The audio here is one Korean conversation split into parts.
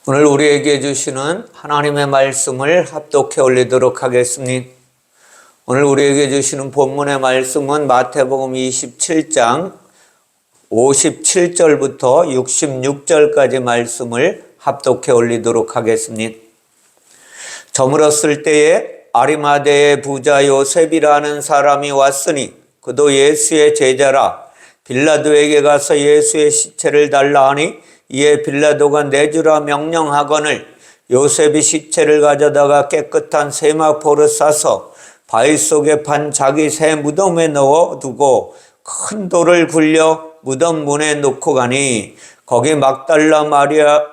오늘 우리에게 주시는 하나님의 말씀을 합독해 올리도록 하겠습니다. 오늘 우리에게 주시는 본문의 말씀은 마태복음 27장 57절부터 66절까지 말씀을 합독해 올리도록 하겠습니다. 저물었을 때에 아리마대의 부자 요셉이라는 사람이 왔으니 그도 예수의 제자라. 빌라도에게 가서 예수의 시체를 달라 하니 이에 빌라도가 내주라 명령하거늘 요셉이 시체를 가져다가 깨끗한 세마포를 싸서 바위 속에 판 자기 새 무덤에 넣어두고 큰 돌을 굴려 무덤 문에 놓고 가니 거기 막달라 마리아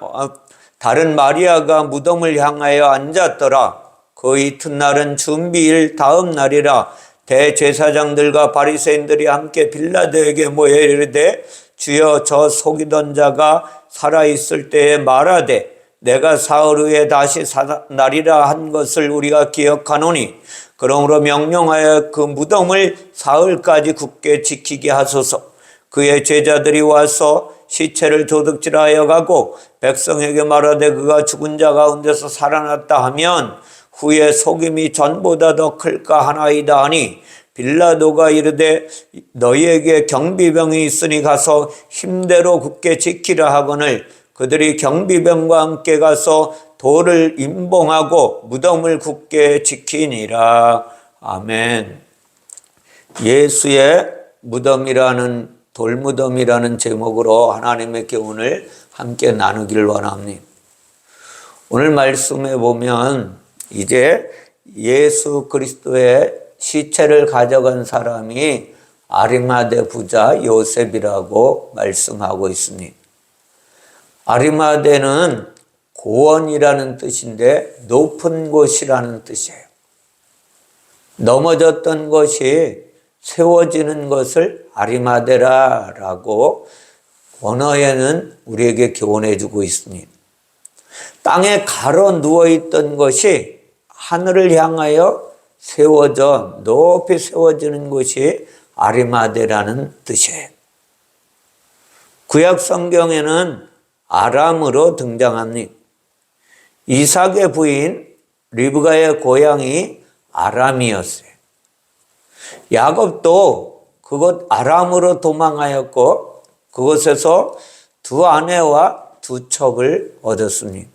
다른 마리아가 무덤을 향하여 앉았더라. 그 이튿날은 준비일 다음 날이라. 대제사장들과 바리새인들이 함께 빌라도에게 모여 이르되 주여 저 속이던 자가 살아있을 때에 말하되 내가 사흘 후에 다시 살아나리라 한 것을 우리가 기억하노니 그러므로 명령하여 그 무덤을 사흘까지 굳게 지키게 하소서. 그의 제자들이 와서 시체를 도둑질하여 가고 백성에게 말하되 그가 죽은 자 가운데서 살아났다 하면 후에 속임이 전보다 더 클까 하나이다 하니 빌라도가 이르되 너희에게 경비병이 있으니 가서 힘대로 굳게 지키라 하거늘 그들이 경비병과 함께 가서 돌을 임봉하고 무덤을 굳게 지키니라. 아멘. 예수의 무덤이라는 돌무덤이라는 제목으로 하나님의 교훈을 함께 나누기를 원합니다. 오늘 말씀에 보면 이제 예수 그리스도의 시체를 가져간 사람이 아리마대 부자 요셉이라고 말씀하고 있습니다. 아리마대는 고원이라는 뜻인데 높은 곳이라는 뜻이에요. 넘어졌던 것이 세워지는 것을 아리마대라라고 원어에는 우리에게 교훈해 주고 있습니다. 땅에 가로 누워있던 것이 하늘을 향하여 세워져 높이 세워지는 것이 아리마대라는 뜻이에요. 구약 성경에는 아람으로 등장합니다. 이삭의 부인 리브가의 고향이 아람이었어요. 야곱도 그곳 아람으로 도망하였고 그곳에서 두 아내와 두 첩을 얻었습니다.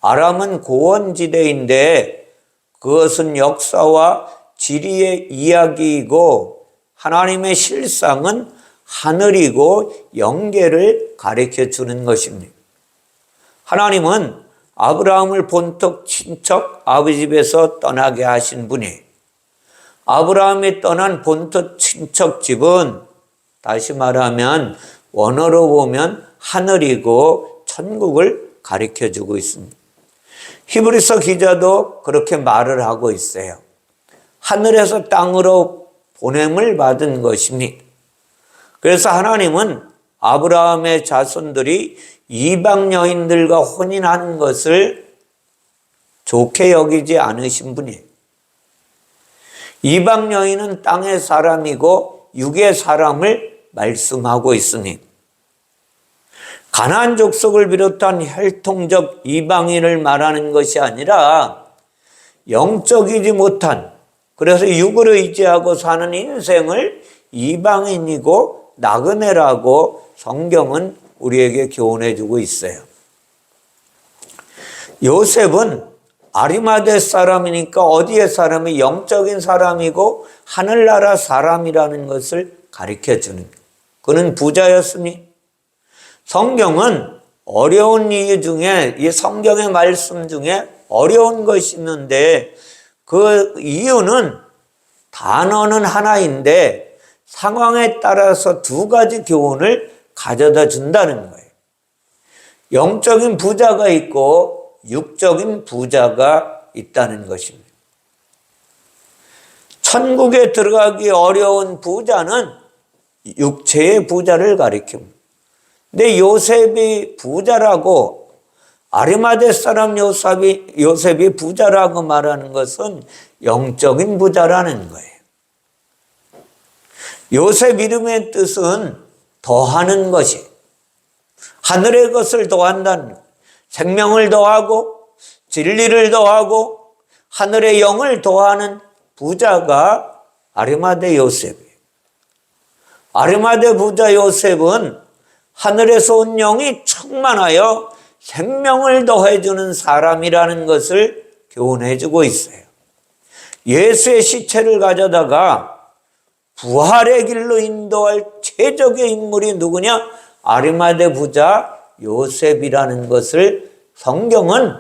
아람은 고원지대인데 그것은 역사와 지리의 이야기이고 하나님의 실상은 하늘이고 영계를 가르쳐 주는 것입니다. 하나님은 아브라함을 본토 친척 아버지 집에서 떠나게 하신 분이에요. 아브라함이 떠난 본토 친척 집은 다시 말하면 원어로 보면 하늘이고 천국을 가르쳐 주고 있습니다. 히브리서 기자도 그렇게 말을 하고 있어요. 하늘에서 땅으로 보냄을 받은 것입니다. 그래서 하나님은 아브라함의 자손들이 이방 여인들과 혼인한 것을 좋게 여기지 않으신 분이에요. 이방 여인은 땅의 사람이고 육의 사람을 말씀하고 있으니 가나안 족속을 비롯한 혈통적 이방인을 말하는 것이 아니라 영적이지 못한, 그래서 육을 의지하고 사는 인생을 이방인이고 나그네라고 성경은 우리에게 교훈해 주고 있어요. 요셉은 아리마대 사람이니까 어디의 사람이 영적인 사람이고 하늘나라 사람이라는 것을 가르쳐 주는 거예요. 그는 부자였으니 성경은 어려운 이유 중에 이 성경의 말씀 중에 어려운 것이 있는데 그 이유는 단어는 하나인데 상황에 따라서 두 가지 교훈을 가져다 준다는 거예요. 영적인 부자가 있고 육적인 부자가 있다는 것입니다. 천국에 들어가기 어려운 부자는 육체의 부자를 가리킵니다. 근데 요셉이 부자라고 아리마대 사람 요셉이 부자라고 말하는 것은 영적인 부자라는 거예요. 요셉 이름의 뜻은 더하는 것이 하늘의 것을 더한다는 것. 생명을 더하고 진리를 더하고 하늘의 영을 더하는 부자가 아리마대 요셉이에요. 아리마대 부자 요셉은 하늘에서 온 영이 충만하여 생명을 더해주는 사람이라는 것을 교훈해주고 있어요. 예수의 시체를 가져다가 부활의 길로 인도할 최적의 인물이 누구냐? 아리마대 부자 요셉이라는 것을 성경은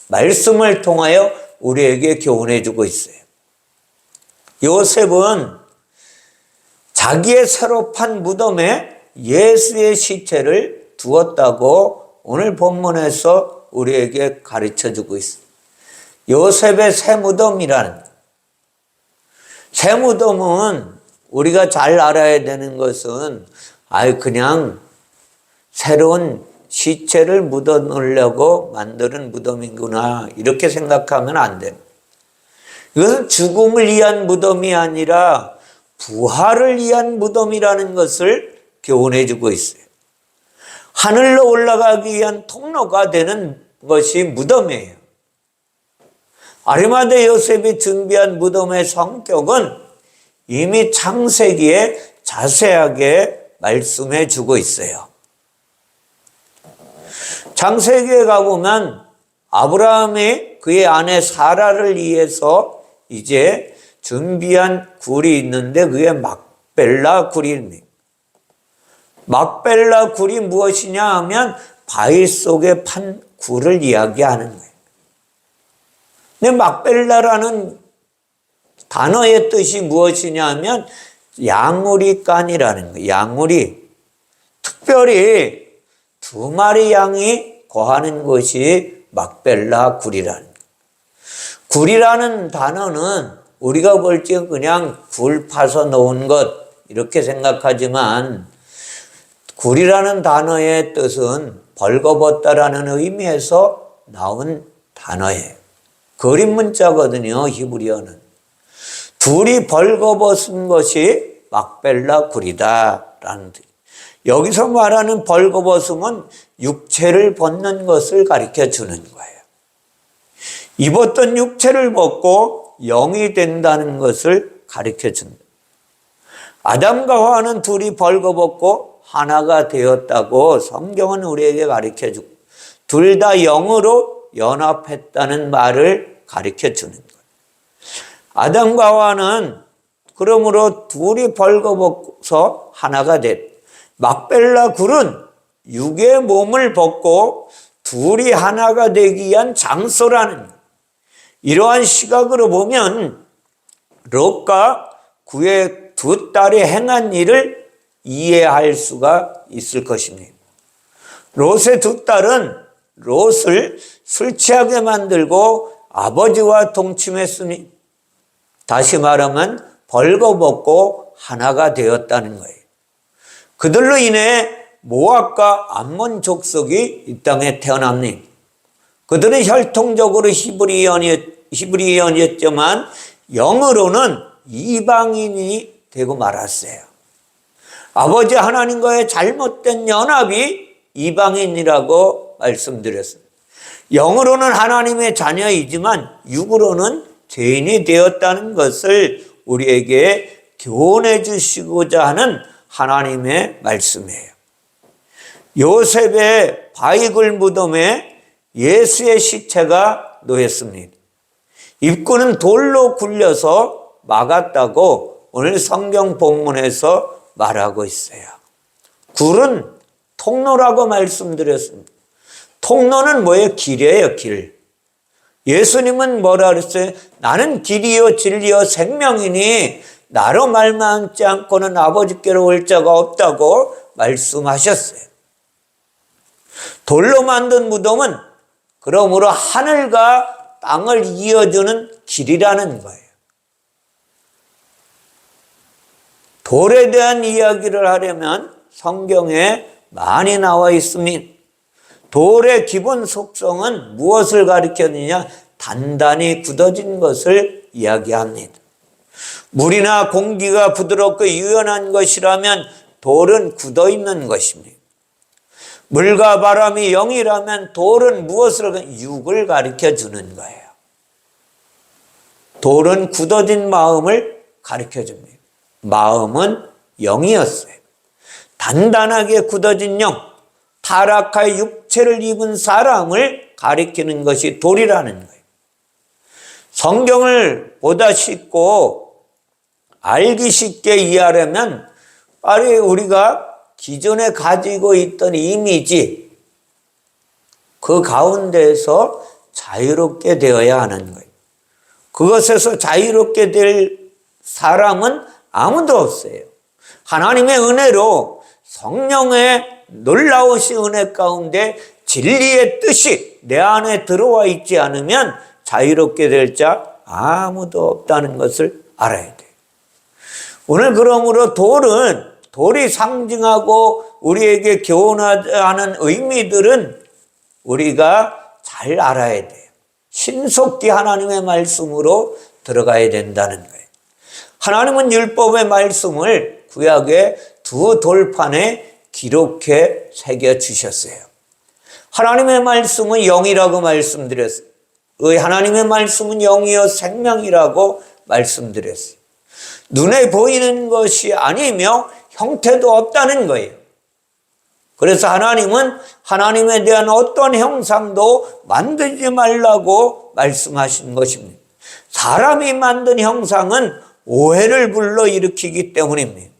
말씀을 통하여 우리에게 교훈해주고 있어요. 요셉은 자기의 새로 판 무덤에 예수의 시체를 두었다고 오늘 본문에서 우리에게 가르쳐주고 있습니다. 요셉의 새 무덤이라는, 새 무덤은 우리가 잘 알아야 되는 것은 그냥 새로운 시체를 묻어 놓으려고 만드는 무덤이구나 이렇게 생각하면 안 됩니다. 이것은 죽음을 위한 무덤이 아니라 부활을 위한 무덤이라는 것을 교훈해 주고 있어요. 하늘로 올라가기 위한 통로가 되는 것이 무덤이에요. 아리마대 요셉이 준비한 무덤의 성격은 이미 창세기에 자세하게 말씀해 주고 있어요. 창세기에 가보면 아브라함이 그의 아내 사라를 위해서 이제 준비한 굴이 있는데 그게 막벨라 굴입니다. 막벨라 굴이 무엇이냐 하면 바위 속에 판 굴을 이야기하는 거예요. 근데 막벨라라는 단어의 뜻이 무엇이냐 하면 양우리간이라는 거예요. 양우리. 특별히 2마리 양이 거하는 곳이 막벨라 굴이라는 거예요. 굴이라는 단어는 우리가 볼 때 그냥 굴 파서 놓은 것 이렇게 생각하지만 굴이라는 단어의 뜻은 벌거벗다라는 의미에서 나온 단어예요. 그림 문자거든요, 히브리어는. 둘이 벌거벗은 것이 막벨라 굴이다라는 뜻. 여기서 말하는 벌거벗음은 육체를 벗는 것을 가르쳐 주는 거예요. 입었던 육체를 벗고 영이 된다는 것을 가르쳐 준다. 아담과 하와는 둘이 벌거벗고 하나가 되었다고 성경은 우리에게 가르쳐 주고 둘 다 영으로 연합했다는 말을 가르쳐 주는 거예요. 아담과 하와는 그러므로 둘이 벌거벗어서 하나가 됐다. 막벨라 굴은 육의 몸을 벗고 둘이 하나가 되기 위한 장소라는 거예요. 이러한 시각으로 보면 롯과 그의 두 딸이 행한 일을 이해할 수가 있을 것입니다. 롯의 두 딸은 롯을 술 취하게 만들고 아버지와 동침했으니 다시 말하면 벌거벗고 하나가 되었다는 거예요. 그들로 인해 모압과 암몬 족속이 이 땅에 태어납니다. 그들은 혈통적으로 히브리언이었지만 영으로는 이방인이 되고 말았어요. 아버지 하나님과의 잘못된 연합이 이방인이라고 말씀드렸습니다. 영으로는 하나님의 자녀이지만 육으로는 죄인이 되었다는 것을 우리에게 교훈해 주시고자 하는 하나님의 말씀이에요. 요셉의 바위굴 무덤에 예수의 시체가 놓였습니다. 입구는 돌로 굴려서 막았다고 오늘 성경 본문에서 말하고 있어요. 굴은 통로라고 말씀드렸습니다. 통로는 뭐예요? 길이에요, 길. 예수님은 뭐라 그랬어요? 나는 길이요 진리요 생명이니 나로 말미암지 않고는 아버지께로 올 자가 없다고 말씀하셨어요. 돌로 만든 무덤은 그러므로 하늘과 땅을 이어주는 길이라는 거예요. 돌에 대한 이야기를 하려면 성경에 많이 나와 있습니다. 돌의 기본 속성은 무엇을 가리켰느냐? 단단히 굳어진 것을 이야기합니다. 물이나 공기가 부드럽고 유연한 것이라면 돌은 굳어 있는 것입니다. 물과 바람이 영이라면 돌은 무엇을? 육을 가르쳐 주는 거예요. 돌은 굳어진 마음을 가르쳐 줍니다. 마음은 영이었어요. 단단하게 굳어진 영, 타락하여 육체를 입은 사람을 가리키는 것이 돌이라는 거예요. 성경을 보다 쉽고 알기 쉽게 이해하려면 빨리 우리가 기존에 가지고 있던 이미지, 그 가운데에서 자유롭게 되어야 하는 거예요. 그것에서 자유롭게 될 사람은 아무도 없어요. 하나님의 은혜로 성령의 놀라우신 은혜 가운데 진리의 뜻이 내 안에 들어와 있지 않으면 자유롭게 될 자 아무도 없다는 것을 알아야 돼요. 오늘 그러므로 돌이 상징하고 우리에게 교훈하는 의미들은 우리가 잘 알아야 돼요. 신속히 하나님의 말씀으로 들어가야 된다는 거예요. 하나님은 율법의 말씀을 구약의 두 돌판에 기록해 새겨주셨어요. 하나님의 말씀은 영이라고 말씀드렸어요. 하나님의 말씀은 영이요 생명이라고 말씀드렸어요. 눈에 보이는 것이 아니며 형태도 없다는 거예요. 그래서 하나님은 하나님에 대한 어떤 형상도 만들지 말라고 말씀하신 것입니다. 사람이 만든 형상은 오해를 불러일으키기 때문입니다.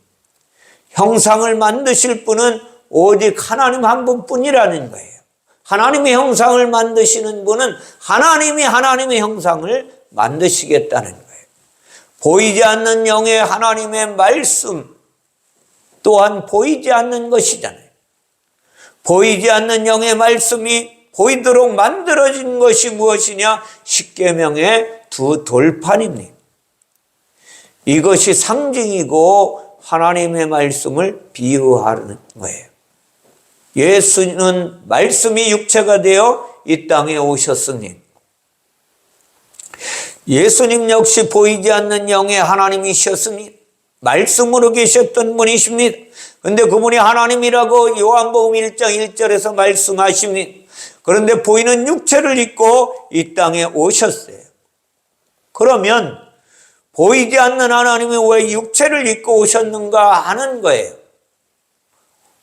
형상을 만드실 분은 오직 하나님 한 분뿐이라는 거예요. 하나님의 형상을 만드시는 분은 하나님이 하나님의 형상을 만드시겠다는 거예요. 보이지 않는 영의 하나님의 말씀 또한 보이지 않는 것이잖아요. 보이지 않는 영의 말씀이 보이도록 만들어진 것이 무엇이냐? 십계명의 두 돌판입니다. 이것이 상징이고 하나님의 말씀을 비유하는 거예요. 예수는 말씀이 육체가 되어 이 땅에 오셨으니 예수님 역시 보이지 않는 영의 하나님이셨으니 말씀으로 계셨던 분이십니다. 그런데 그분이 하나님이라고 요한복음 1장 1절에서 말씀하십니다. 그런데 보이는 육체를 입고 이 땅에 오셨어요. 그러면 보이지 않는 하나님이 왜 육체를 입고 오셨는가 하는 거예요.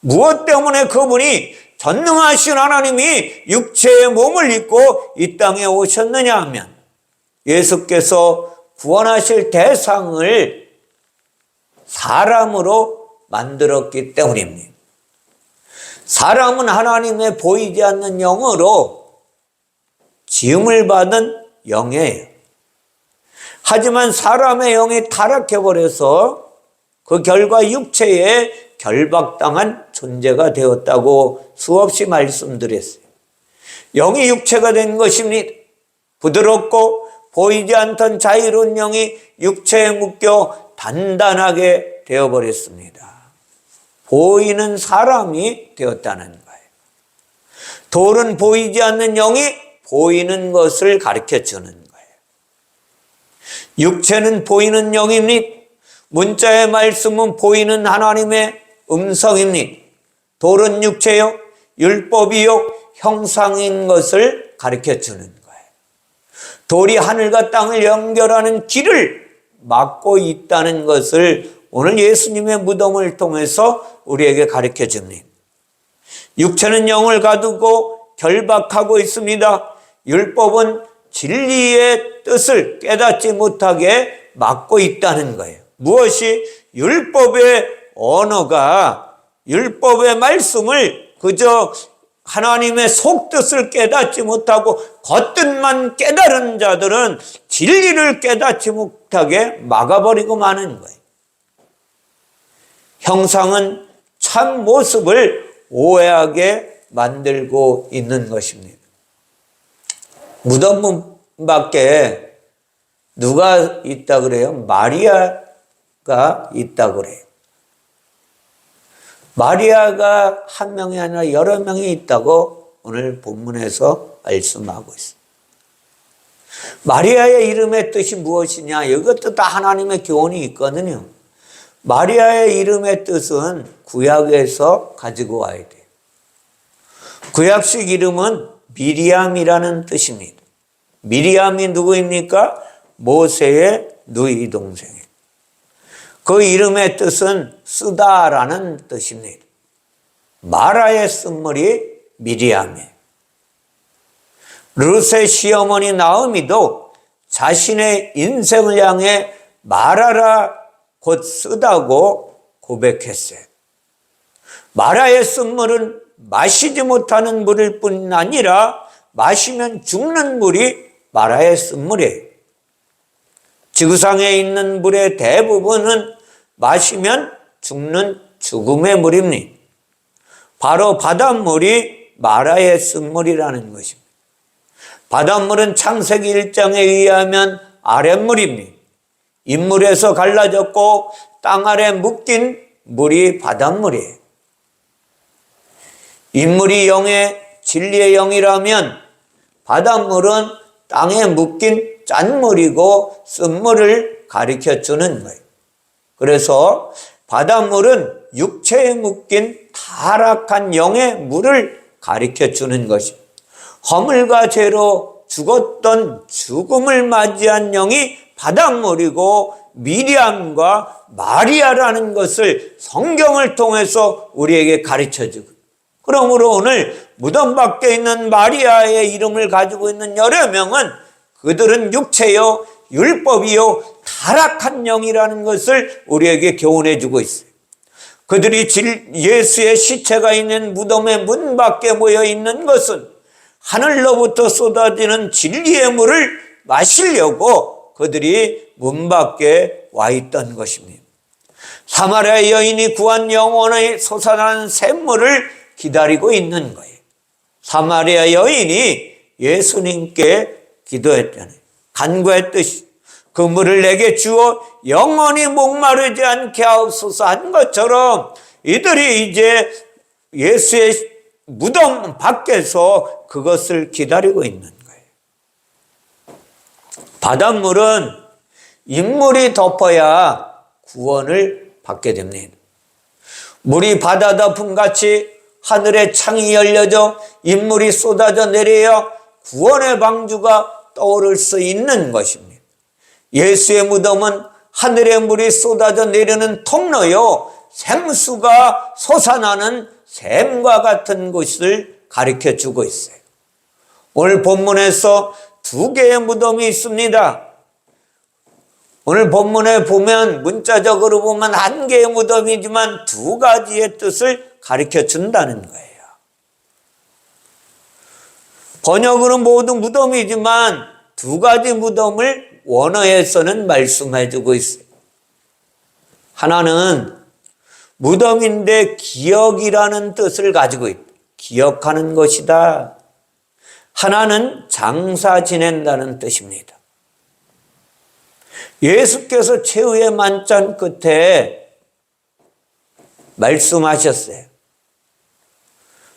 무엇 때문에 그분이 전능하신 하나님이 육체의 몸을 입고 이 땅에 오셨느냐 하면 예수께서 구원하실 대상을 사람으로 만들었기 때문입니다. 사람은 하나님의 보이지 않는 영으로 지음을 받은 영이에요. 하지만 사람의 영이 타락해버려서 그 결과 육체에 결박당한 존재가 되었다고 수없이 말씀드렸어요. 영이 육체가 된 것입니다. 부드럽고 보이지 않던 자유로운 영이 육체에 묶여 단단하게 되어버렸습니다. 보이는 사람이 되었다는 거예요. 돌은 보이지 않는 영이 보이는 것을 가르쳐 주는 거예요. 육체는 보이는 영입니다. 문자의 말씀은 보이는 하나님의 음성입니다. 돌은 육체요, 율법이요, 형상인 것을 가르쳐 주는 거예요. 돌이 하늘과 땅을 연결하는 길을 막고 있다는 것을 오늘 예수님의 무덤을 통해서 우리에게 가르쳐 줍니다. 육체는 영을 가두고 결박하고 있습니다. 율법은 진리의 뜻을 깨닫지 못하게 막고 있다는 거예요. 무엇이? 율법의 언어가 율법의 말씀을 그저 하나님의 속뜻을 깨닫지 못하고 겉뜻만 깨달은 자들은 진리를 깨닫지 못하게 막아버리고 마는 거예요. 형상은 참 모습을 오해하게 만들고 있는 것입니다. 무덤 밖에 누가 있다 그래요? 마리아가 있다 그래요. 마리아가 한 명이 아니라 여러 명이 있다고 오늘 본문에서 말씀하고 있습니다. 마리아의 이름의 뜻이 무엇이냐? 이것도 다 하나님의 교훈이 있거든요. 마리아의 이름의 뜻은 구약에서 가지고 와야 돼요. 구약식 이름은 미리암이라는 뜻입니다. 미리암이 누구입니까? 모세의 누이 동생이에요. 그 이름의 뜻은 쓰다라는 뜻입니다. 마라의 쓴물이 미리암이에요. 룻의 시어머니 나오미도 자신의 인생을 향해 마라라 곧 쓰다고 고백했어요. 마라의 쓴물은 마시지 못하는 물일 뿐 아니라 마시면 죽는 물이 마라의 쓴물이에요. 지구상에 있는 물의 대부분은 마시면 죽는 죽음의 물입니다. 바로 바닷물이 마라의 쓴물이라는 것입니다. 바닷물은 창세기 1장에 의하면 아랫물입니다. 인물에서 갈라졌고 땅 아래 묶인 물이 바닷물이에요. 인물이 영의 진리의 영이라면 바닷물은 땅에 묶인 짠물이고 쓴물을 가리켜 주는 거예요. 그래서 바닷물은 육체에 묶인 타락한 영의 물을 가리켜 주는 것입니다. 허물과 죄로 죽었던 죽음을 맞이한 영이 바닷물이고 미리암과 마리아라는 것을 성경을 통해서 우리에게 가르쳐 주고, 그러므로 오늘 무덤 밖에 있는 마리아의 이름을 가지고 있는 여러 명은 그들은 육체요 율법이요 타락한 영이라는 것을 우리에게 교훈해 주고 있어요. 그들이 예수의 시체가 있는 무덤의 문 밖에 모여 있는 것은 하늘로부터 쏟아지는 진리의 물을 마시려고 그들이 문 밖에 와 있던 것입니다. 사마리아 여인이 구한 영혼의 솟아나는 샘물을 기다리고 있는 거예요. 사마리아 여인이 예수님께 기도했잖아요. 간구했듯이 그 물을 내게 주어 영원히 목마르지 않게 하옵소서 한 것처럼 이들이 이제 예수의 무덤 밖에서 그것을 기다리고 있는 거예요. 바닷물은 인물이 덮어야 구원을 받게 됩니다. 물이 바다 덮음같이 하늘의 창이 열려져 인물이 쏟아져 내려야 구원의 방주가 떠오를 수 있는 것입니다. 예수의 무덤은 하늘의 물이 쏟아져 내리는 통로요 생수가 솟아나는 샘과 같은 곳을 가르쳐 주고 있어요. 오늘 본문에서 두 개의 무덤이 있습니다. 오늘 본문에 보면 문자적으로 보면 한 개의 무덤이지만 두 가지의 뜻을 가르쳐 준다는 거예요. 번역으로는 모두 무덤이지만 두 가지 무덤을 원어에서는 말씀해 주고 있어요. 하나는 무덤인데 기억이라는 뜻을 가지고 있다. 기억하는 것이다. 하나는 장사 지낸다는 뜻입니다. 예수께서 최후의 만찬 끝에 말씀하셨어요.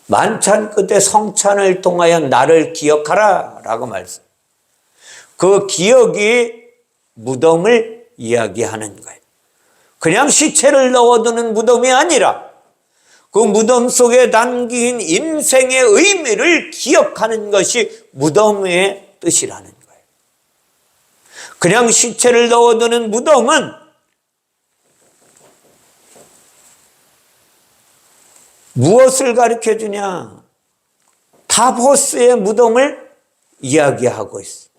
만찬 끝에 성찬을 통하여 나를 기억하라 라고 말씀. 그 기억이 무덤을 이야기하는 거예요. 그냥 시체를 넣어두는 무덤이 아니라 그 무덤 속에 담긴 인생의 의미를 기억하는 것이 무덤의 뜻이라는 거예요. 그냥 시체를 넣어두는 무덤은 무엇을 가르쳐 주냐? 타보스의 무덤을 이야기하고 있어.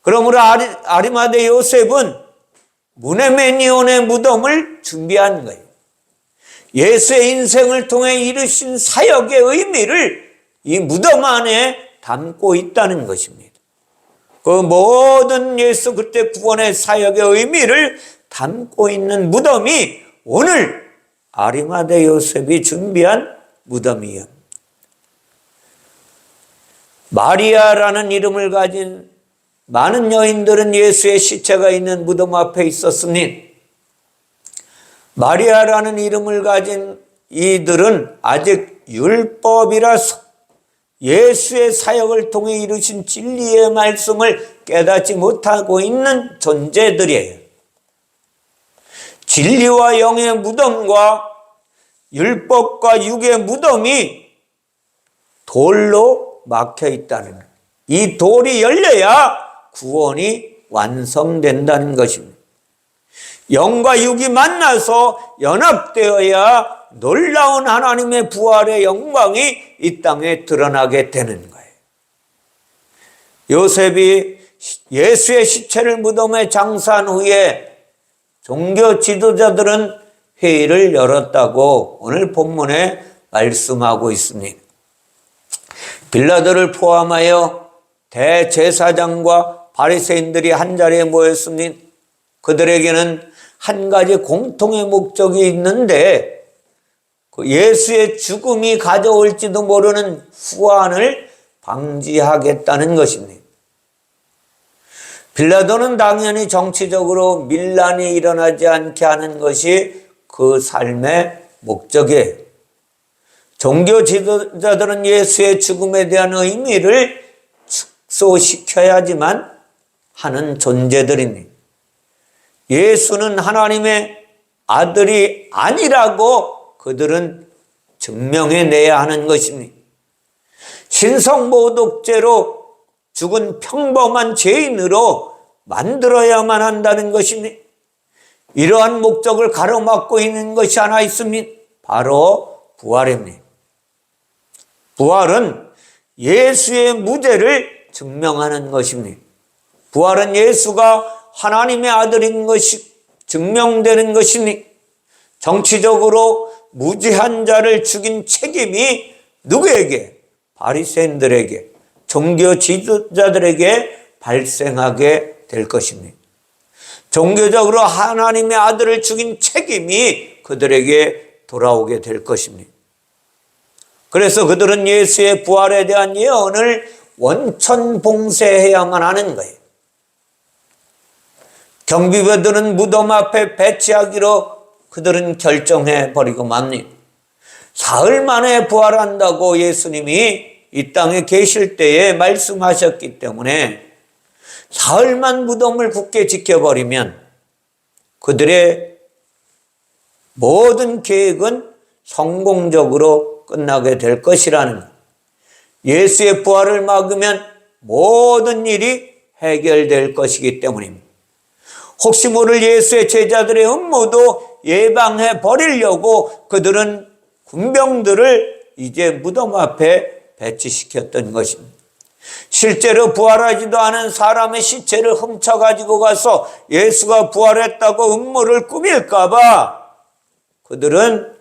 그러므로 아리마대 요셉은 무네메니온의 무덤을 준비한 거예요. 예수의 인생을 통해 이루신 사역의 의미를 이 무덤 안에 담고 있다는 것입니다. 그 모든 예수 그때 구원의 사역의 의미를 담고 있는 무덤이 오늘 아리마대 요셉이 준비한 무덤이에요. 마리아라는 이름을 가진 많은 여인들은 예수의 시체가 있는 무덤 앞에 있었으니 마리아라는 이름을 가진 이들은 아직 율법이라서 예수의 사역을 통해 이루신 진리의 말씀을 깨닫지 못하고 있는 존재들이에요. 진리와 영의 무덤과 율법과 육의 무덤이 돌로 막혀 있다는 거예요. 이 돌이 열려야 구원이 완성된다는 것입니다. 영과 육이 만나서 연합되어야 놀라운 하나님의 부활의 영광이 이 땅에 드러나게 되는 거예요. 요셉이 예수의 시체를 무덤에 장사한 후에 종교 지도자들은 회의를 열었다고 오늘 본문에 말씀하고 있습니다. 빌라도를 포함하여 대제사장과 바리새인들이 한자리에 모였습니다. 그들에게는 한 가지 공통의 목적이 있는데 예수의 죽음이 가져올지도 모르는 후환을 방지하겠다는 것입니다. 빌라도는 당연히 정치적으로 밀란이 일어나지 않게 하는 것이 그 삶의 목적이에요. 종교 지도자들은 예수의 죽음에 대한 의미를 축소시켜야지만 하는 존재들입니다. 예수는 하나님의 아들이 아니라고 그들은 증명해내야 하는 것입니다. 신성모독죄로 죽은 평범한 죄인으로 만들어야만 한다는 것입니다. 이러한 목적을 가로막고 있는 것이 하나 있습니다. 바로 부활입니다. 부활은 예수의 무죄를 증명하는 것입니다. 부활은 예수가 하나님의 아들인 것이 증명되는 것입니다. 정치적으로 무죄한 자를 죽인 책임이 누구에게? 바리새인들에게, 종교 지도자들에게 발생하게 될 것입니다. 종교적으로 하나님의 아들을 죽인 책임이 그들에게 돌아오게 될 것입니다. 그래서 그들은 예수의 부활에 대한 예언을 원천봉쇄해야만 하는 거예요. 경비병들은 무덤 앞에 배치하기로 그들은 결정해 버리고 맙니다. 사흘 만에 부활한다고 예수님이 이 땅에 계실 때에 말씀하셨기 때문에 사흘만 무덤을 굳게 지켜버리면 그들의 모든 계획은 성공적으로 끝나게 될 것이라는 것. 예수의 부활을 막으면 모든 일이 해결될 것이기 때문입니다. 혹시 모를 예수의 제자들의 음모도 예방해 버리려고 그들은 군병들을 이제 무덤 앞에 배치시켰던 것입니다. 실제로 부활하지도 않은 사람의 시체를 훔쳐가지고 가서 예수가 부활했다고 음모를 꾸밀까 봐 그들은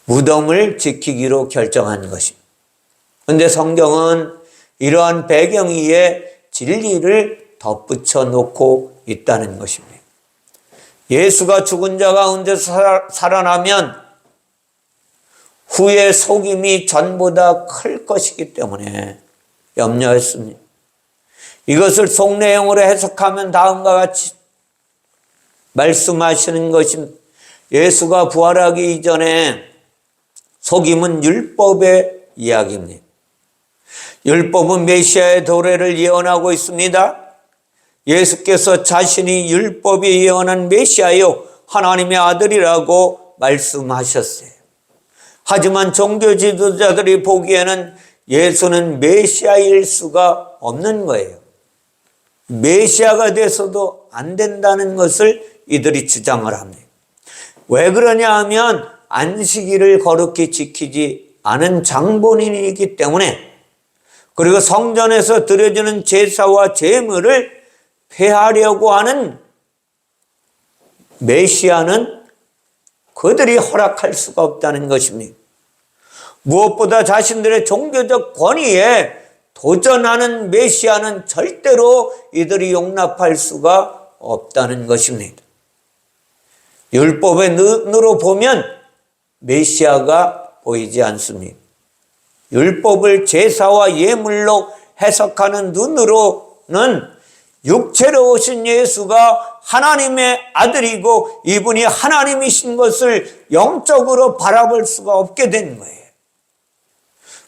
무덤을 지키기로 결정한 것입니다. 그런데 성경은 이러한 배경 위에 진리를 덧붙여 놓고 있다는 것입니다. 예수가 죽은 자 가운데서 살아나면 후의 속임이 전보다 클 것이기 때문에 염려했습니다. 이것을 속내용으로 해석하면 다음과 같이 말씀하시는 것입니다. 예수가 부활하기 이전에 속임은 율법의 이야기입니다. 율법은 메시아의 도래를 예언하고 있습니다. 예수께서 자신이 율법이 예언한 메시아요 하나님의 아들이라고 말씀하셨어요. 하지만 종교 지도자들이 보기에는 예수는 메시아일 수가 없는 거예요. 메시아가 돼서도 안 된다는 것을 이들이 주장을 합니다. 왜 그러냐 하면 안식일을 거룩히 지키지 않은 장본인이기 때문에, 그리고 성전에서 드려지는 제사와 제물을 폐하려고 하는 메시아는 그들이 허락할 수가 없다는 것입니다. 무엇보다 자신들의 종교적 권위에 도전하는 메시아는 절대로 이들이 용납할 수가 없다는 것입니다. 율법의 눈으로 보면 메시아가 보이지 않습니다. 율법을 제사와 예물로 해석하는 눈으로는 육체로 오신 예수가 하나님의 아들이고 이분이 하나님이신 것을 영적으로 바라볼 수가 없게 된 거예요.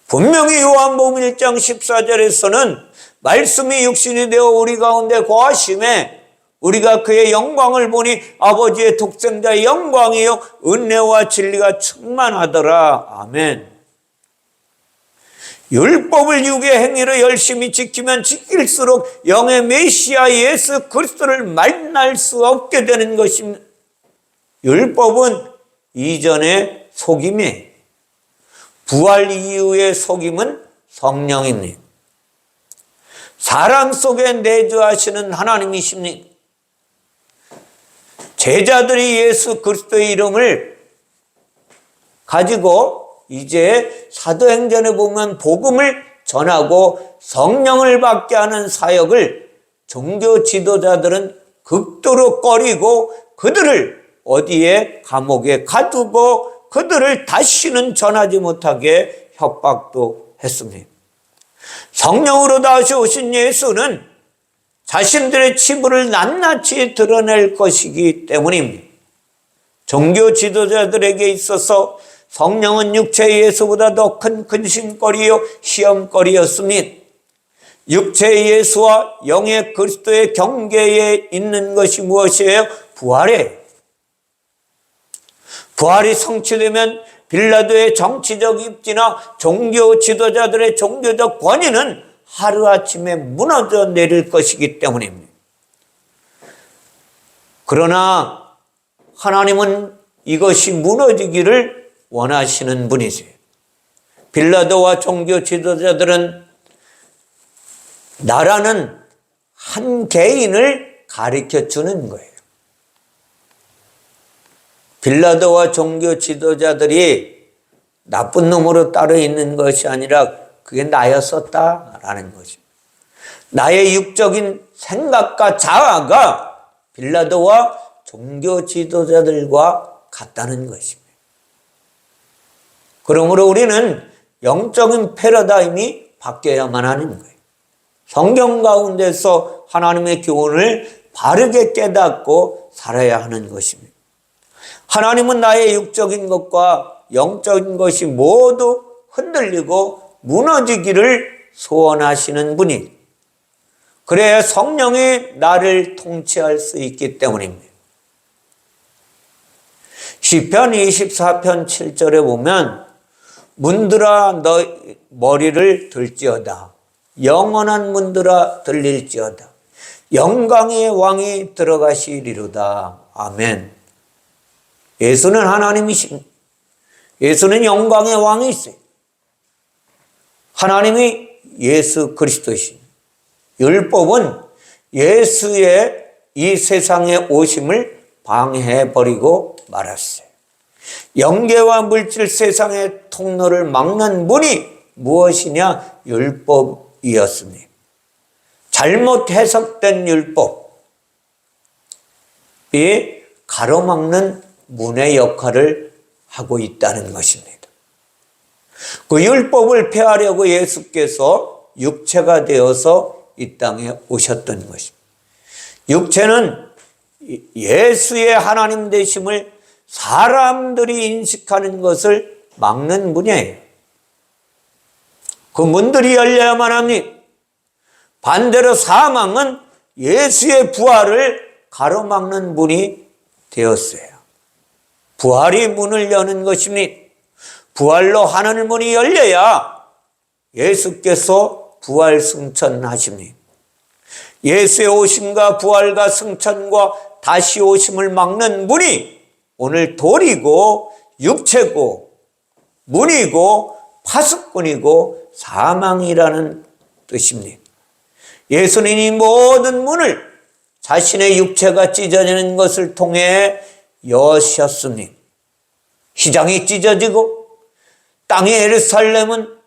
분명히 요한복음 1장 14절에서는 말씀이 육신이 되어 우리 가운데 거하심에 우리가 그의 영광을 보니 아버지의 독생자의 영광이요 은혜와 진리가 충만하더라. 아멘. 율법을 육의 행위로 열심히 지키면 지킬수록 영의 메시아 예수 그리스도를 만날 수 없게 되는 것입니다. 율법은 이전의 속임이에요. 부활 이후의 속임은 성령입니다. 사람 속에 내주하시는 하나님이십니다. 제자들이 예수 그리스도의 이름을 가지고 이제 사도행전에 보면 복음을 전하고 성령을 받게 하는 사역을 종교 지도자들은 극도로 꺼리고 그들을 어디에 감옥에 가두고 그들을 다시는 전하지 못하게 협박도 했습니다. 성령으로 다시 오신 예수는 자신들의 치부를 낱낱이 드러낼 것이기 때문입니다. 종교 지도자들에게 있어서 성령은 육체의 예수보다 더 큰 근심거리요 시험거리였습니다. 육체의 예수와 영의 그리스도의 경계에 있는 것이 무엇이에요? 부활이에요. 부활이 성취되면 빌라도의 정치적 입지나 종교 지도자들의 종교적 권위는 하루아침에 무너져 내릴 것이기 때문입니다. 그러나 하나님은 이것이 무너지기를 원하시는 분이세요. 빌라도와 종교 지도자들은 나라는 한 개인을 가르쳐 주는 거예요. 빌라도와 종교 지도자들이 나쁜 놈으로 따로 있는 것이 아니라 그게 나였었다라는 것입니다. 나의 육적인 생각과 자아가 빌라도와 종교 지도자들과 같다는 것입니다. 그러므로 우리는 영적인 패러다임이 바뀌어야만 하는 거예요. 성경 가운데서 하나님의 교훈을 바르게 깨닫고 살아야 하는 것입니다. 하나님은 나의 육적인 것과 영적인 것이 모두 흔들리고 무너지기를 소원하시는 분이, 그래야 성령이 나를 통치할 수 있기 때문입니다. 시편 24편 7절에 보면 문들아 너 머리를 들지어다, 영원한 문들아 들릴지어다, 영광의 왕이 들어가시리로다. 아멘. 예수는 하나님이십니다. 예수는 영광의 왕이세요. 하나님이 예수 그리스도이십니다. 율법은 예수의 이 세상에 오심을 방해해버리고 말았어요. 영계와 물질 세상의 통로를 막는 문이 무엇이냐? 율법이었습니다. 잘못 해석된 율법이 가로막는 문의 역할을 하고 있다는 것입니다. 그 율법을 폐하려고 예수께서 육체가 되어서 이 땅에 오셨던 것입니다. 육체는 예수의 하나님 되심을 사람들이 인식하는 것을 막는 문이에요. 그 문들이 열려야만 합니다. 반대로 사망은 예수의 부활을 가로막는 문이 되었어요. 부활이 문을 여는 것입니다. 부활로 하늘 문이 열려야 예수께서 부활 승천하십니다. 예수의 오심과 부활과 승천과 다시 오심을 막는 문이 오늘 돌이고 육체고 문이고 파수꾼이고 사망이라는 뜻입니다. 예수는 이 모든 문을 자신의 육체가 찢어지는 것을 통해 여셨습니다. 휘장이 찢어지고 땅의 예루살렘은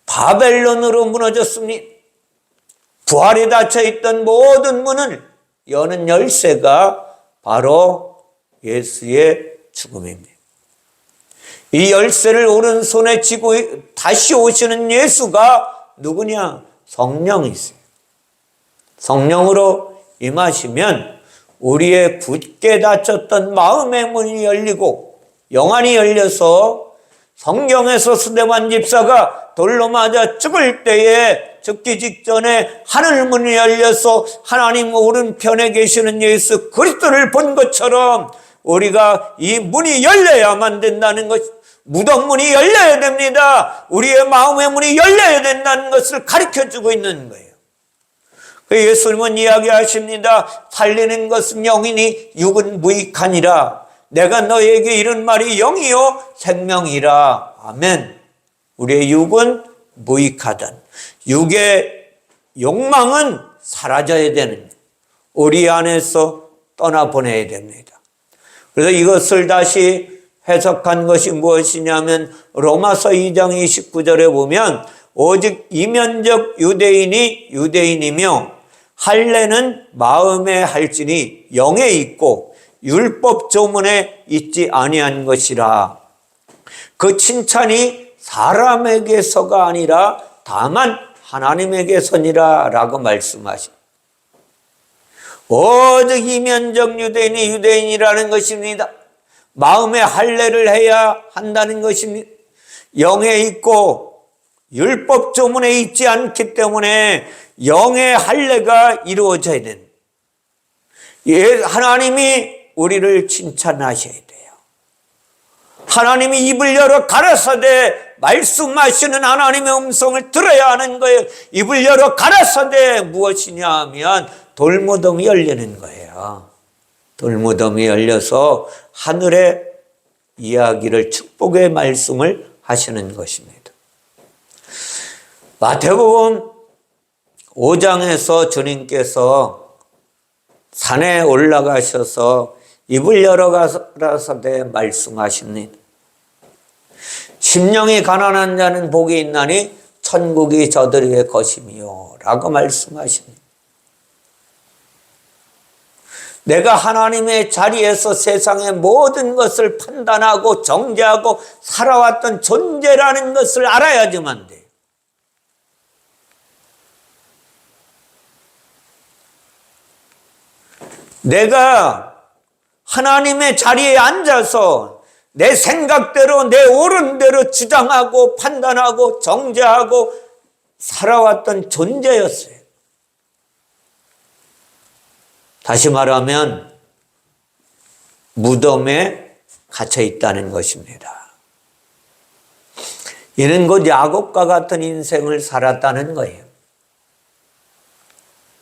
바벨론으로 무너졌습니다. 부활에 닫혀있던 모든 문을 여는 열쇠가 바로 예수의 죽음입니다. 이 열쇠를 오른손에 쥐고 다시 오시는 예수가 누구냐? 성령이세요. 성령으로 임하시면 우리의 굳게 닫혔던 마음의 문이 열리고 영안이 열려서 성경에서 스데반 집사가 돌로 맞아 죽을 때에 죽기 직전에 하늘 문이 열려서 하나님 오른편에 계시는 예수 그리스도를 본 것처럼 우리가 이 문이 열려야만 된다는 것, 무덤 문이 열려야 됩니다. 우리의 마음의 문이 열려야 된다는 것을 가르쳐주고 있는 거예요. 예수님은 이야기하십니다. 살리는 것은 영이니 육은 무익하니라. 내가 너에게 이런 말이 영이요 생명이라. 아멘. 우리의 육은 무익하단. 육의 욕망은 사라져야 되는 거예요. 우리 안에서 떠나보내야 됩니다. 그래서 이것을 다시 해석한 것이 무엇이냐면 로마서 2장 29절에 보면 오직 이면적 유대인이 유대인이며 할례는 마음에 할지니 영에 있고 율법 조문에 있지 아니한 것이라. 그 칭찬이 사람에게서가 아니라 다만 하나님에게서니라 라고 말씀하십니다. 오직 이면적 유대인이 유대인이라는 것입니다. 마음의 할례를 해야 한다는 것입니다. 영에 있고 율법 조문에 있지 않기 때문에 영의 할례가 이루어져야 된다. 하나님이 우리를 칭찬하셔야 돼요. 하나님이 입을 열어 가라사대 말씀하시는 하나님의 음성을 들어야 하는 거예요. 입을 열어 가라사대 무엇이냐 하면 돌무덤이 열리는 거예요. 돌무덤이 열려서 하늘의 이야기를 축복의 말씀을 하시는 것입니다. 마태복음 5장에서 주님께서 산에 올라가셔서 입을 열어 가라사대 말씀하십니다. 심령이 가난한 자는 복이 있나니 천국이 저들의 것이며 라고 말씀하십니다. 내가 하나님의 자리에서 세상의 모든 것을 판단하고 정죄하고 살아왔던 존재라는 것을 알아야지만 돼요. 내가 하나님의 자리에 앉아서 내 생각대로 내 옳은 대로 주장하고 판단하고 정죄하고 살아왔던 존재였어요. 다시 말하면 무덤에 갇혀 있다는 것입니다. 이는 곧 야곱과 같은 인생을 살았다는 거예요.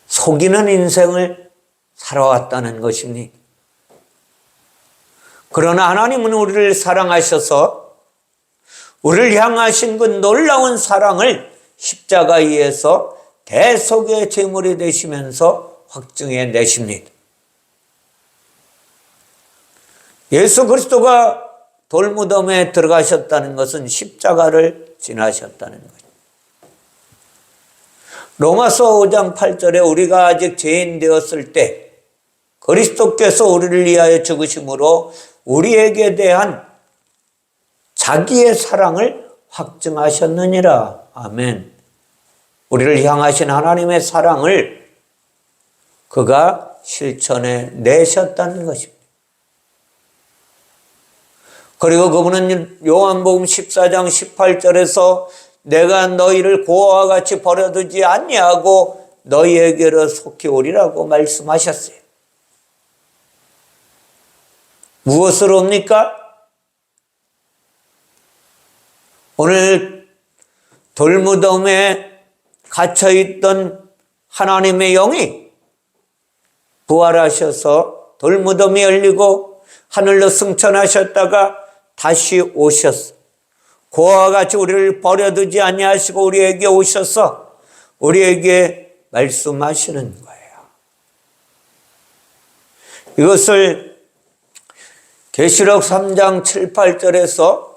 속이는 인생을 살아왔다는 것입니다. 그러나 하나님은 우리를 사랑하셔서 우리를 향하신 그 놀라운 사랑을 십자가에서 대속의 제물이 되시면서 확증해 내십니다. 예수 그리스도가 돌무덤에 들어가셨다는 것은 십자가를 지나셨다는 거죠. 로마서 5장 8절에 우리가 아직 죄인 되었을 때 그리스도께서 우리를 위하여 죽으심으로 우리에게 대한 자기의 사랑을 확증하셨느니라. 아멘. 우리를 향하신 하나님의 사랑을 그가 실천해 내셨다는 것입니다. 그리고 그분은 요한복음 14장 18절에서 내가 너희를 고아와 같이 버려두지 아니하고 너희에게로 속히 오리라고 말씀하셨어요. 무엇을 옵니까? 오늘 돌무덤에 갇혀있던 하나님의 영이 부활하셔서 돌무덤이 열리고 하늘로 승천하셨다가 다시 오셨어. 고아와 같이 우리를 버려두지 아니하시고 우리에게 오셔서 우리에게 말씀하시는 거예요. 이것을 계시록 3장 7, 8절에서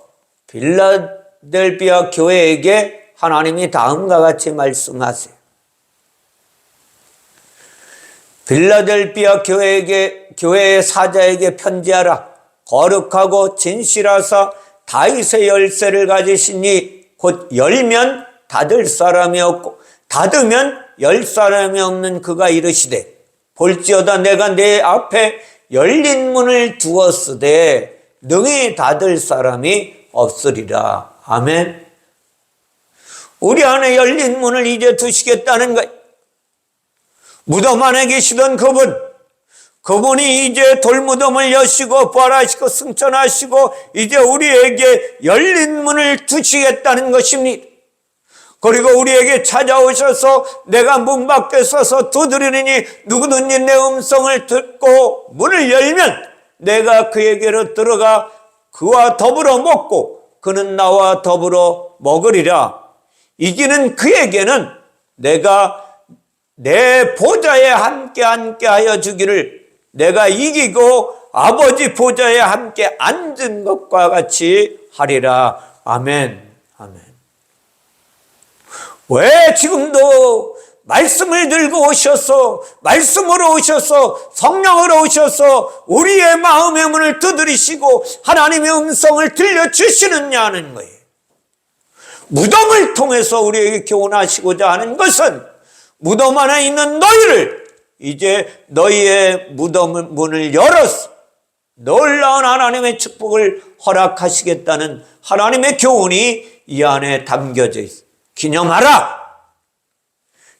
빌라델비아 교회에게 하나님이 다음과 같이 말씀하세요. 빌라델비아 교회의 사자에게 편지하라. 거룩하고 진실하사 다윗의 열쇠를 가지시니 곧 열면 닫을 사람이 없고 닫으면 열 사람이 없는 그가 이르시되 볼지어다 내가 내 앞에 열린 문을 두었으되 능히 닫을 사람이 없으리라. 아멘. 우리 안에 열린 문을 이제 두시겠다는 거예요. 무덤 안에 계시던 그분이 이제 돌무덤을 여시고 부활하시고 승천하시고 이제 우리에게 열린 문을 두시겠다는 것입니다. 그리고 우리에게 찾아오셔서 내가 문 밖에 서서 두드리니 누구든지 내 음성을 듣고 문을 열면 내가 그에게로 들어가 그와 더불어 먹고 그는 나와 더불어 먹으리라. 이기는 그에게는 내가 내 보좌에 함께 하여 주기를, 내가 이기고 아버지 보좌에 함께 앉은 것과 같이 하리라. 아멘. 아멘. 왜 지금도 말씀을 들고 오셔서, 말씀으로 오셔서, 성령으로 오셔서 우리의 마음의 문을 두드리시고 하나님의 음성을 들려주시느냐는 거예요. 무덤을 통해서 우리에게 교훈하시고자 하는 것은 무덤 안에 있는 너희를 이제 너희의 무덤 문을 열어서 놀라운 하나님의 축복을 허락하시겠다는 하나님의 교훈이 이 안에 담겨져 있어요. 기념하라.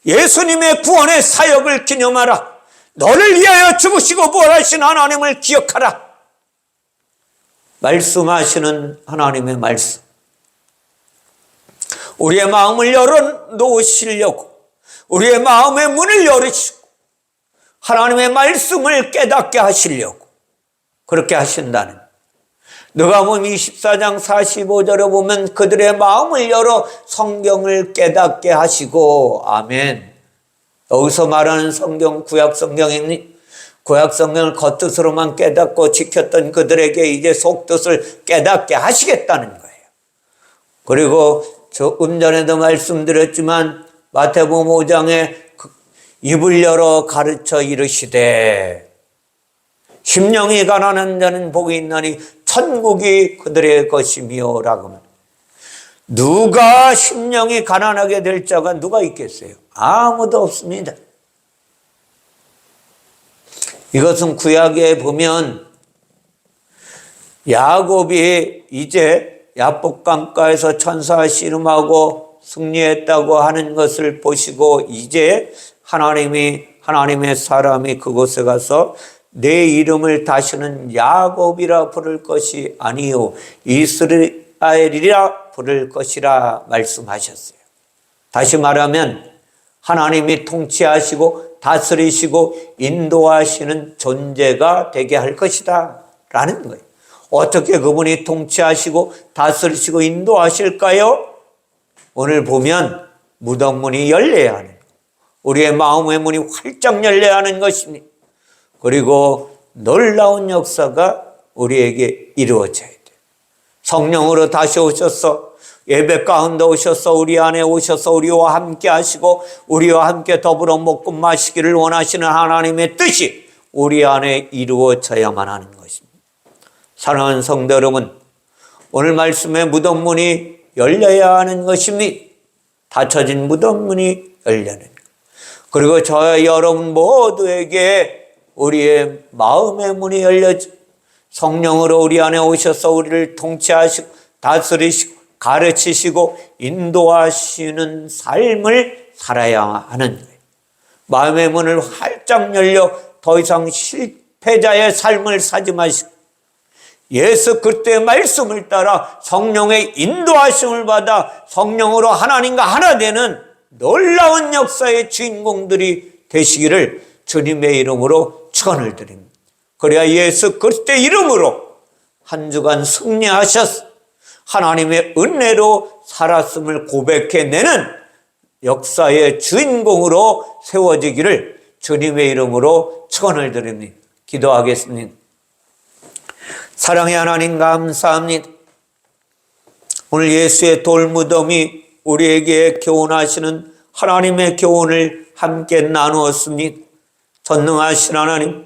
예수님의 구원의 사역을 기념하라. 너를 위하여 죽으시고 부활하신 하나님을 기억하라. 말씀하시는 하나님의 말씀. 우리의 마음을 열어놓으시려고 우리의 마음의 문을 열으시고 하나님의 말씀을 깨닫게 하시려고 그렇게 하신다는, 누가복음 24장 45절에 보면 그들의 마음을 열어 성경을 깨닫게 하시고, 아멘. 여기서 말하는 성경 구약 성경입니다. 구약 성경을 겉뜻으로만 깨닫고 지켰던 그들에게 이제 속뜻을 깨닫게 하시겠다는 거예요. 그리고 조금 전에도 말씀드렸지만 마태복음 5장에 입을 열어 가르쳐 이르시되 심령이 가난한 자는 복이 있나니 천국이 그들의 것이며 라고 합니다. 누가 심령이 가난하게 될 자가 누가 있겠어요? 아무도 없습니다. 이것은 구약에 보면 야곱이 이제 야복강가에서 천사 씨름하고 승리했다고 하는 것을 보시고 이제 하나님의 사람이 그곳에 가서 내 이름을 다시는 야곱이라 부를 것이 아니요 이스라엘이라 부를 것이라 말씀하셨어요. 다시 말하면 하나님이 통치하시고 다스리시고 인도하시는 존재가 되게 할 것이다 라는 거예요. 어떻게 그분이 통치하시고 다스리시고 인도하실까요? 오늘 보면 무덤 문이 열려야 하는 거예요. 우리의 마음의 문이 활짝 열려야 하는 것입니다. 그리고 놀라운 역사가 우리에게 이루어져야 돼요. 성령으로 다시 오셔서 예배 가운데 오셔서 우리 안에 오셔서 우리와 함께 하시고 우리와 함께 더불어 먹고 마시기를 원하시는 하나님의 뜻이 우리 안에 이루어져야만 하는 것입니다. 사랑하는 성도 여러분, 오늘 말씀의 무덤 문이 열려야 하는 것입니다. 닫혀진 무덤 문이 열려는 것. 그리고 저와 여러분 모두에게 우리의 마음의 문이 열려져 성령으로 우리 안에 오셔서 우리를 통치하시고 다스리시고 가르치시고 인도하시는 삶을 살아야 하는 거예요. 마음의 문을 활짝 열려 더 이상 실패자의 삶을 사지 마시고 예수 그리스도의 말씀을 따라 성령의 인도하심을 받아 성령으로 하나님과 하나 되는 놀라운 역사의 주인공들이 되시기를 주님의 이름으로 축원을 드립니다. 그래야 예수 그리스도의 이름으로 한 주간 승리하셔서 하나님의 은혜로 살았음을 고백해내는 역사의 주인공으로 세워지기를 주님의 이름으로 축원을 드립니다. 기도하겠습니다. 사랑의 하나님 감사합니다. 오늘 예수의 돌무덤이 우리에게 교훈하시는 하나님의 교훈을 함께 나누었습니다. 전능하신 하나님,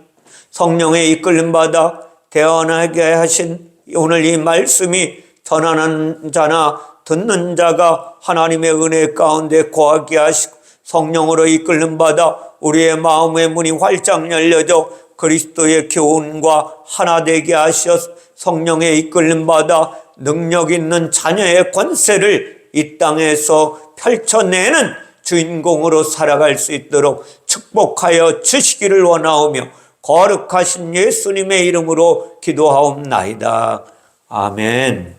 성령의 이끌림 받아 대언하게 하신 오늘 이 말씀이 전하는 자나 듣는 자가 하나님의 은혜 가운데 거하게 하시고 성령으로 이끌림 받아 우리의 마음의 문이 활짝 열려져 그리스도의 교훈과 하나 되게 하셔서 성령의 이끌림 받아 능력 있는 자녀의 권세를 이 땅에서 펼쳐내는 주인공으로 살아갈 수 있도록 축복하여 주시기를 원하오며 거룩하신 예수님의 이름으로 기도하옵나이다. 아멘.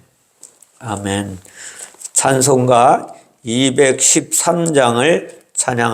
아멘. 찬송가 213장을 찬양